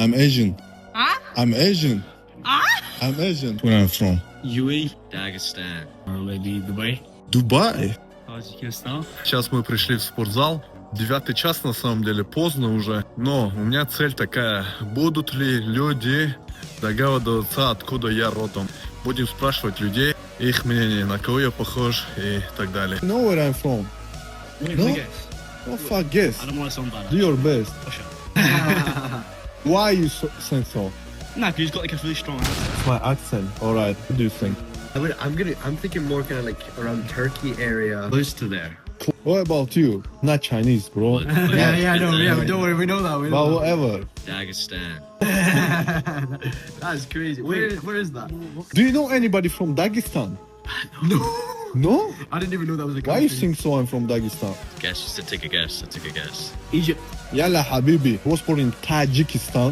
I'm Asian. Huh? I'm Asian. I'm Asian. Where I'm from? UAE, Dagestan, or maybe Dubai. Dubai. Таджикистан. Сейчас мы пришли в спортзал. 9 час, на самом деле, поздно уже. Но у меня цель такая. Будут ли люди догадываться, откуда я родом? Будем спрашивать людей, их мнение, на кого я похож и так далее. You know where I'm from? No? Oh, fuck, guess. I don't want to sound bad. Do your best. Russia. Why you think so? Nah, because he's got like a really strong accent. My accent. Alright, what do you think? I'm thinking more kind of like around Turkey area. Close to there. What about you? Not Chinese, bro. Yeah, don't worry, we know that. We But know that. whatever. Dagestan. That's crazy. Where is that? Do you know anybody from Dagestan? No, No? I didn't even know that was a Why country. you think so I'm from Dagestan? Guess, just to take a guess. I took a guess. Egypt. Yalla habibi. Was born in Tajikistan.